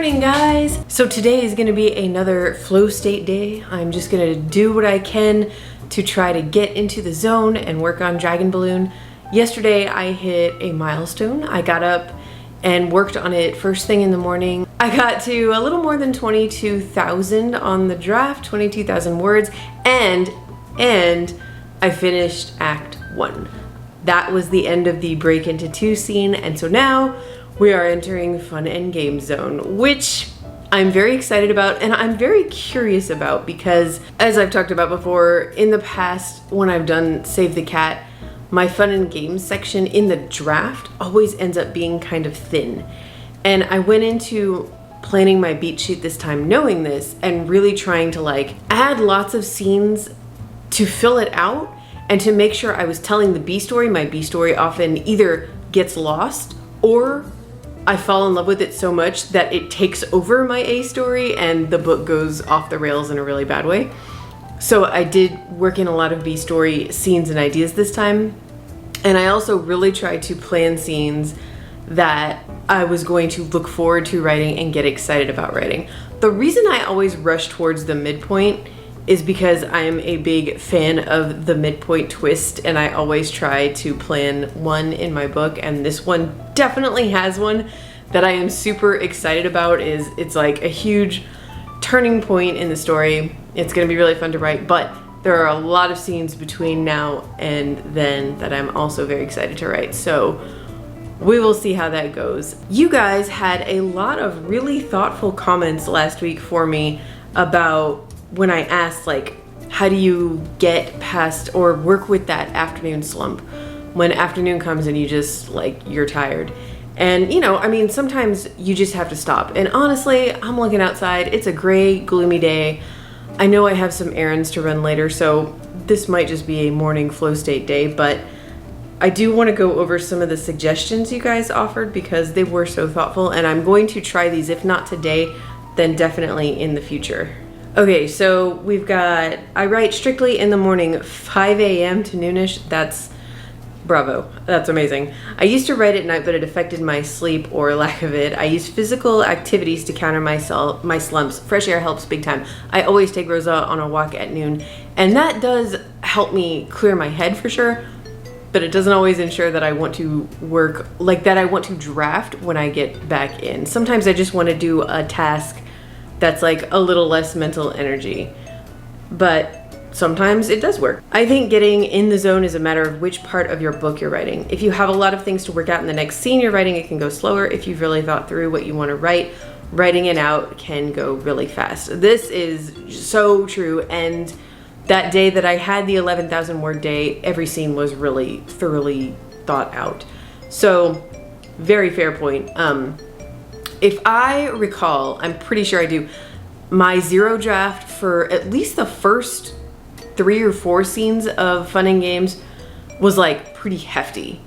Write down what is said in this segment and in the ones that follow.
morning, guys. So today is gonna be another flow state day. I'm just gonna do what I can to try to get into the zone and work on Dragon Balloon. Yesterday I hit a milestone. I got up and worked on it first thing in the morning. I got to a little more than 22,000 on the draft, 22,000 words, and I finished Act 1. That was the end of the break into 2 scene, and so now we are entering fun and game zone, which I'm very excited about and I'm very curious about because, as I've talked about before, in the past when I've done Save the Cat, my fun and games section in the draft always ends up being kind of thin. And I went into planning my beat sheet this time knowing this and really trying to add lots of scenes to fill it out and to make sure I was telling the B story. My B story often either gets lost or I fall in love with it so much that it takes over my A story and the book goes off the rails in a really bad way. So I did work in a lot of B story scenes and ideas this time. And I also really tried to plan scenes that I was going to look forward to writing and get excited about writing. The reason I always rush towards the midpoint is because I am a big fan of the midpoint twist, and I always try to plan one in my book, and this one definitely has one that I am super excited about. It's like a huge turning point in the story. It's gonna be really fun to write, but there are a lot of scenes between now and then that I'm also very excited to write, so we will see how that goes. You guys had a lot of really thoughtful comments last week for me about when I asked, how do you get past or work with that afternoon slump when afternoon comes and you just, you're tired. And, I mean, sometimes you just have to stop. And honestly, I'm looking outside. It's a gray, gloomy day. I know I have some errands to run later, so this might just be a morning flow state day, but I do want to go over some of the suggestions you guys offered because they were so thoughtful, and I'm going to try these, if not today, then definitely in the future. Okay, so we've got, I write strictly in the morning, 5 a.m. to noonish. That's bravo. That's amazing. I used to write at night, but it affected my sleep or lack of it. I use physical activities to counter my slumps. Fresh air helps big time. I always take Rosa on a walk at noon, and that does help me clear my head for sure, but it doesn't always ensure that I want to work that I want to draft when I get back in. Sometimes I just want to do a task that's a little less mental energy, but sometimes it does work. I think getting in the zone is a matter of which part of your book you're writing. If you have a lot of things to work out in the next scene you're writing, it can go slower. If you've really thought through what you want to write, writing it out can go really fast. This is so true, and that day that I had the 11,000 word day, every scene was really thoroughly thought out. So, very fair point. If I recall, I'm pretty sure I do, my zero draft for at least the first 3 or 4 scenes of Fun and Games was pretty hefty.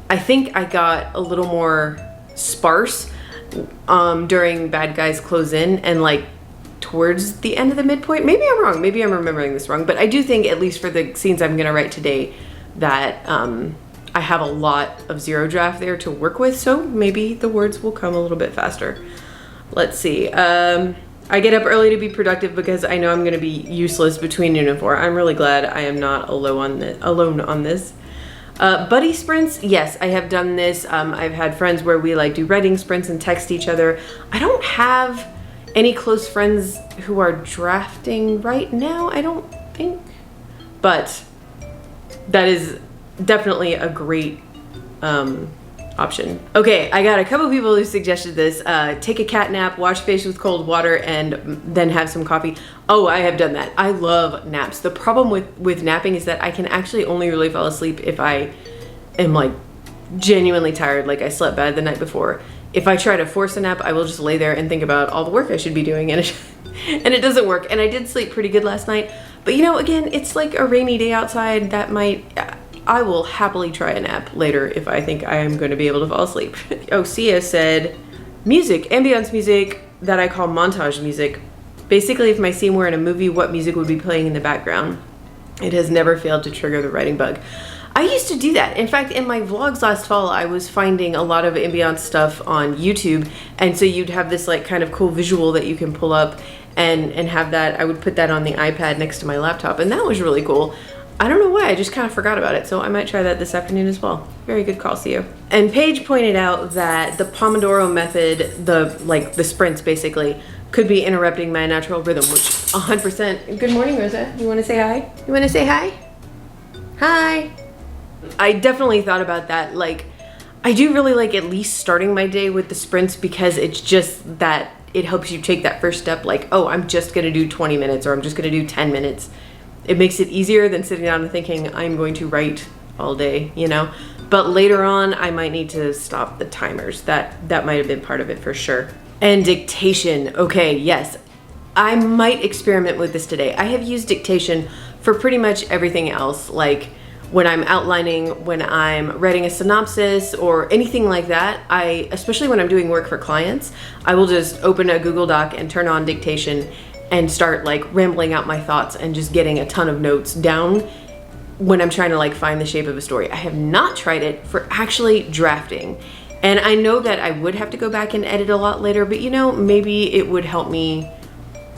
I think I got a little more sparse during Bad Guys Close In and towards the end of the midpoint. Maybe I'm wrong, maybe I'm remembering this wrong, but I do think, at least for the scenes I'm gonna write today, that I have a lot of zero draft there to work with, so maybe the words will come a little bit faster. Let's see. I get up early to be productive because I know I'm going to be useless between noon and 4. I'm really glad I am not alone on this. Buddy sprints, yes, I have done this. I've had friends where we do writing sprints and text each other. I don't have any close friends who are drafting right now, I don't think, but that is definitely a great option. Okay, I got a couple people who suggested this. Take a cat nap, wash face with cold water, and then have some coffee. Oh, I have done that. I love naps. The problem with napping is that I can actually only really fall asleep if I am genuinely tired, I slept bad the night before. If I try to force a nap, I will just lay there and think about all the work I should be doing, and it doesn't work. And I did sleep pretty good last night, but again, it's a rainy day outside. I will happily try a nap later if I think I am going to be able to fall asleep. Oh, Sia said, music, ambience music that I call montage music. Basically, if my scene were in a movie, what music would be playing in the background? It has never failed to trigger the writing bug. I used to do that. In fact, in my vlogs last fall, I was finding a lot of ambiance stuff on YouTube. And so you'd have this like kind of cool visual that you can pull up and have that. I would put that on the iPad next to my laptop, and that was really cool. I don't know why, I just kind of forgot about it. So I might try that this afternoon as well. Very good call, see you. And Paige pointed out that the Pomodoro method, the sprints basically, could be interrupting my natural rhythm, which 100%. Good morning, Rosa. You want to say hi? You want to say hi? Hi. I definitely thought about that. Like, I do really like at least starting my day with the sprints, because it's just that it helps you take that first step. Like, oh, I'm just going to do 20 minutes or I'm just going to do 10 minutes. It makes it easier than sitting down and thinking I'm going to write all day, you know? But later on, I might need to stop the timers. That might have been part of it for sure. And dictation. Okay, yes. I might experiment with this today. I have used dictation for pretty much everything else. Like when I'm outlining, when I'm writing a synopsis or anything like that, especially when I'm doing work for clients, I will just open a Google Doc and turn on dictation and start like rambling out my thoughts and just getting a ton of notes down when I'm trying to like find the shape of a story. I have not tried it for actually drafting. And I know that I would have to go back and edit a lot later, but you know, maybe it would help me.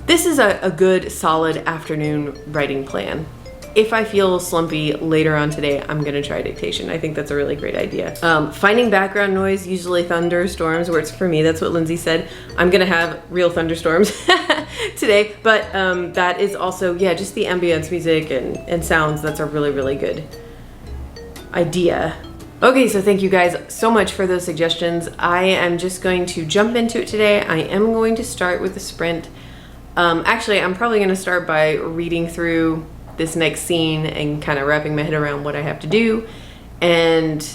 This is a good solid afternoon writing plan. If I feel slumpy later on today, I'm gonna try dictation. I think that's a really great idea. Finding background noise, usually thunderstorms works for me. That's what Lindsay said. I'm gonna have real thunderstorms today, but that is also, yeah, just the ambience music and sounds. That's a really, really good idea. Okay, so thank you guys so much for those suggestions. I am just going to jump into it today. I am going to start with the sprint. Actually, I'm probably gonna start by reading through this next scene and kind of wrapping my head around what I have to do, and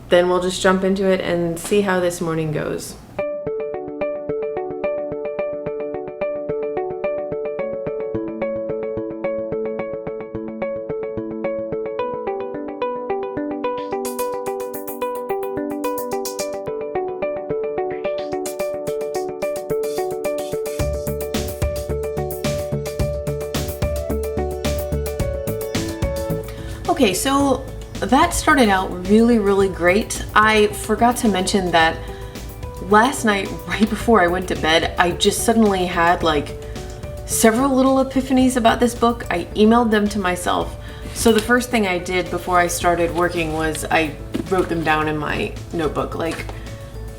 then we'll just jump into it and see how this morning goes. Okay, so that started out really, really great. I forgot to mention that last night, right before I went to bed, I just suddenly had like several little epiphanies about this book. I emailed them to myself. So the first thing I did before I started working was I wrote them down in my notebook, like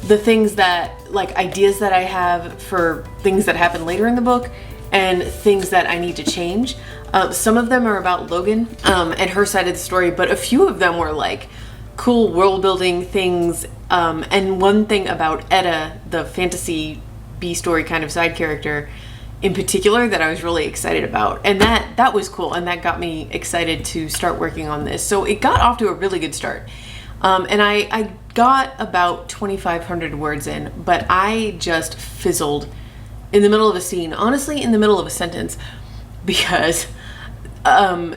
the things that, like ideas that I have for things that happen later in the book and things that I need to change. Some of them are about Logan and her side of the story, but a few of them were like cool world building things. And one thing about Etta, the fantasy B story kind of side character in particular, that I was really excited about. And that was cool, and that got me excited to start working on this. So it got off to a really good start. And I got about 2,500 words in, but I just fizzled in the middle of a scene, honestly in the middle of a sentence, because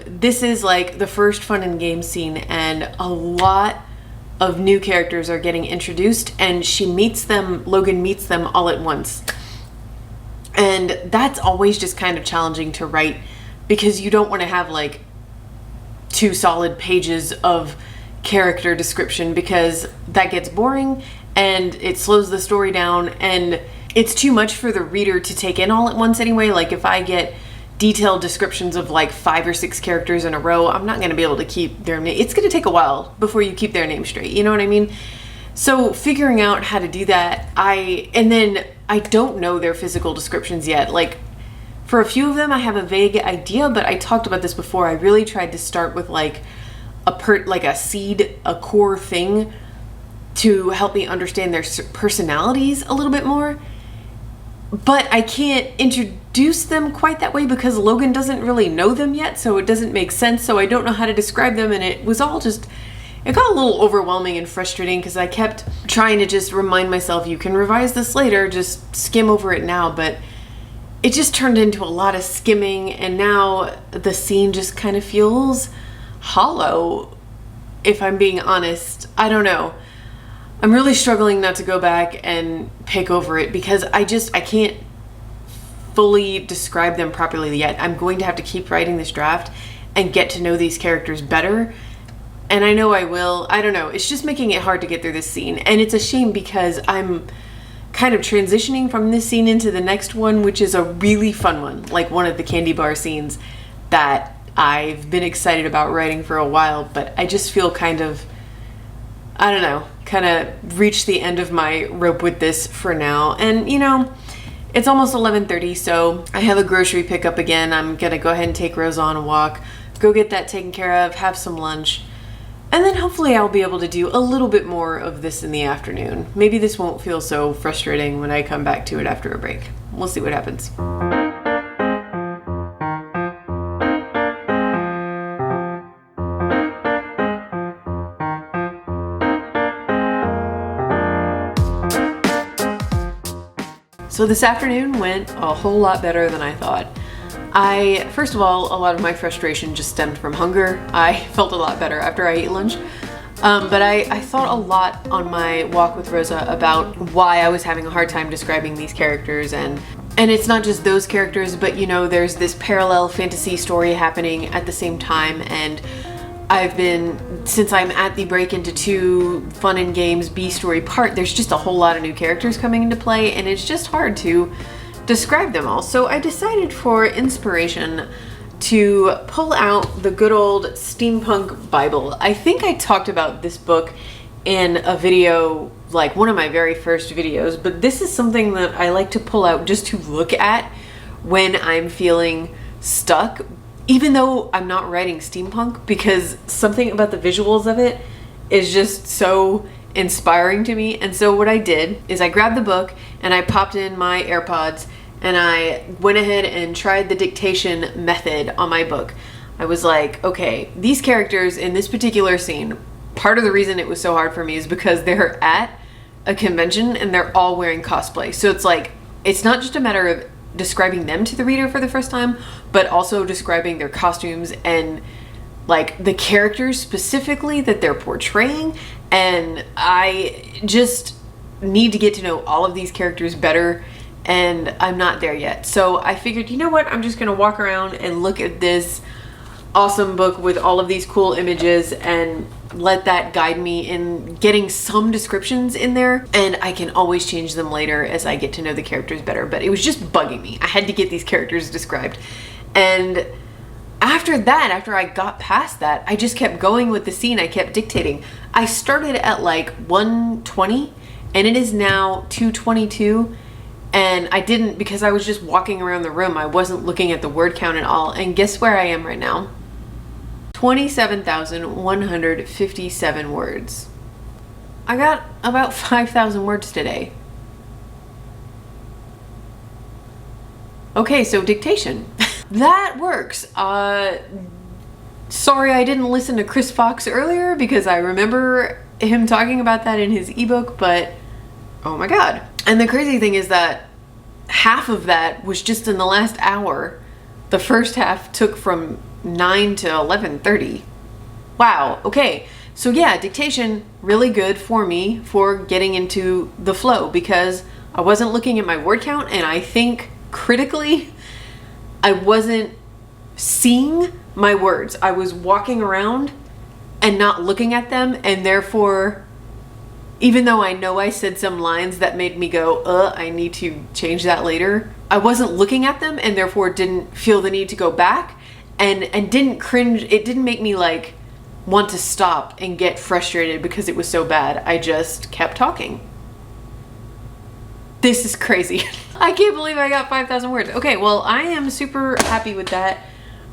this is like the first fun and game scene, and a lot of new characters are getting introduced, and Logan meets them all at once. And that's always just kind of challenging to write, because you don't want to have like 2 solid pages of character description, because that gets boring and it slows the story down, and it's too much for the reader to take in all at once anyway. Like if I get detailed descriptions of like 5 or 6 characters in a row, I'm not going to be able to keep their name. It's going to take a while before you keep their name straight. You know what I mean? So figuring out how to do that, and then I don't know their physical descriptions yet. Like for a few of them, I have a vague idea, but I talked about this before. I really tried to start with like a seed, a core thing to help me understand their personalities a little bit more. But I can't introduce them quite that way because Logan doesn't really know them yet, so it doesn't make sense. So I don't know how to describe them, and it got a little overwhelming and frustrating because I kept trying to just remind myself, you can revise this later, just skim over it now. But it just turned into a lot of skimming, and now the scene just kind of feels hollow, if I'm being honest. I don't know. I'm really struggling not to go back and pick over it because I can't fully describe them properly yet. I'm going to have to keep writing this draft and get to know these characters better and I know I will. I don't know. It's just making it hard to get through this scene. And it's a shame because I'm kind of transitioning from this scene into the next one, which is a really fun one. Like one of the candy bar scenes that I've been excited about writing for a while, but I just feel kind of, I don't know, kind of reached the end of my rope with this for now. And you know, it's almost 11:30, so I have a grocery pickup again. I'm gonna go ahead and take Rosa on a walk, go get that taken care of, have some lunch, and then hopefully I'll be able to do a little bit more of this in the afternoon. Maybe this won't feel so frustrating when I come back to it after a break. We'll see what happens. So this afternoon went a whole lot better than I thought. First of all, a lot of my frustration just stemmed from hunger. I felt a lot better after I ate lunch. But I thought a lot on my walk with Rosa about why I was having a hard time describing these characters, and it's not just those characters, but you know, there's this parallel fantasy story happening at the same time, and since I'm at the break into 2 fun and games B story part, there's just a whole lot of new characters coming into play, and it's just hard to describe them all. So I decided for inspiration to pull out the good old steampunk Bible. I think I talked about this book in a video, like one of my very first videos, but this is something that I like to pull out just to look at when I'm feeling stuck, even though I'm not writing steampunk, because something about the visuals of it is just so inspiring to me. And so what I did is I grabbed the book and I popped in my AirPods and I went ahead and tried the dictation method on my book. I was like, okay, these characters in this particular scene, part of the reason it was so hard for me is because they're at a convention and they're all wearing cosplay. So it's like, it's not just a matter of describing them to the reader for the first time, but also describing their costumes and like the characters specifically that they're portraying. And I just need to get to know all of these characters better, and I'm not there yet. So I figured, you know what, I'm just gonna walk around and look at this awesome book with all of these cool images and let that guide me in getting some descriptions in there, and I can always change them later as I get to know the characters better. But it was just bugging me. I had to get these characters described. And after that, after I got past that, I just kept going with the scene. I kept dictating. I started at like 1:20 and it is now 2:22, and I didn't, because I was just walking around the room. I wasn't looking at the word count at all. And guess where I am right now? 27,157 words. I got about 5,000 words today. Okay, so dictation. That works. Sorry I didn't listen to Chris Fox earlier because I remember him talking about that in his ebook, but oh my god. And the crazy thing is that half of that was just in the last hour. The first half took from 9 to 11:30. Wow, okay. So yeah, dictation, really good for me for getting into the flow because I wasn't looking at my word count, and I think critically, I wasn't seeing my words. I was walking around and not looking at them, and therefore, even though I know I said some lines that made me go, I need to change that later, I wasn't looking at them and therefore didn't feel the need to go back and didn't cringe. It didn't make me like want to stop and get frustrated because it was so bad. I just kept talking. This is crazy. I can't believe I got 5,000 words. Okay, well, I am super happy with that,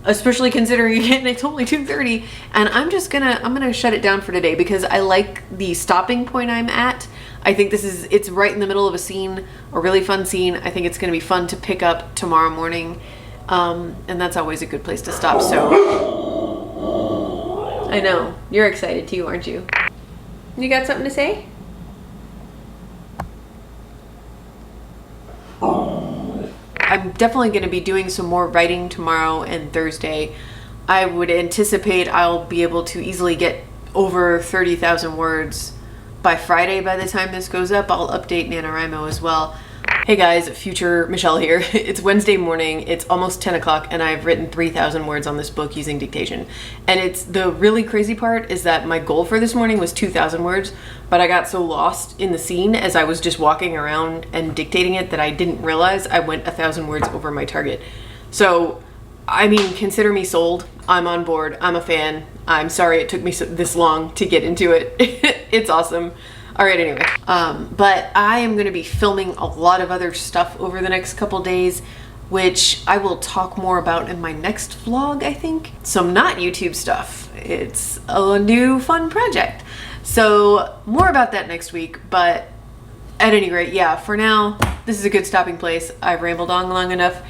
especially considering again it's only 2:30, and I'm gonna shut it down for today because I like the stopping point I'm at. I think it's right in the middle of a scene, a really fun scene. I think it's gonna be fun to pick up tomorrow morning, and that's always a good place to stop. So I know you're excited too, aren't you? You got something to say? I'm definitely going to be doing some more writing tomorrow and Thursday. I would anticipate I'll be able to easily get over 30,000 words by Friday by the time this goes up. I'll update NaNoWriMo as well. Hey guys, future Michelle here. It's Wednesday morning, it's almost 10 o'clock, and I've written 3,000 words on this book using dictation. And it's the really crazy part is that my goal for this morning was 2,000 words, but I got so lost in the scene as I was just walking around and dictating it that I didn't realize I went 1,000 words over my target. So, I mean, consider me sold. I'm on board. I'm a fan. I'm sorry it took me this long to get into it. It's awesome. All right, anyway, but I am going to be filming a lot of other stuff over the next couple days, which I will talk more about in my next vlog, I think. Some not YouTube stuff. It's a new fun project. So more about that next week, but at any rate, yeah, for now, this is a good stopping place. I've rambled on long enough.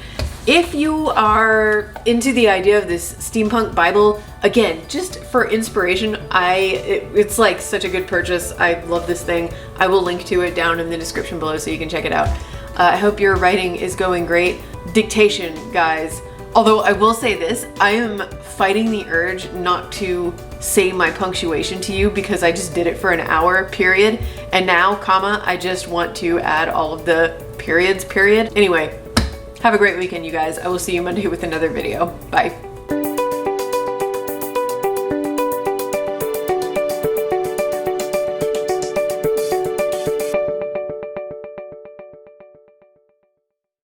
If you are into the idea of this steampunk Bible, again, just for inspiration, it's like such a good purchase. I love this thing. I will link to it down in the description below so you can check it out. I hope your writing is going great. Dictation, guys. Although I will say this, I am fighting the urge not to say my punctuation to you because I just did it for an hour, period. And now, comma, I just want to add all of the periods, period. Anyway, have a great weekend, you guys. I will see you Monday with another video. Bye.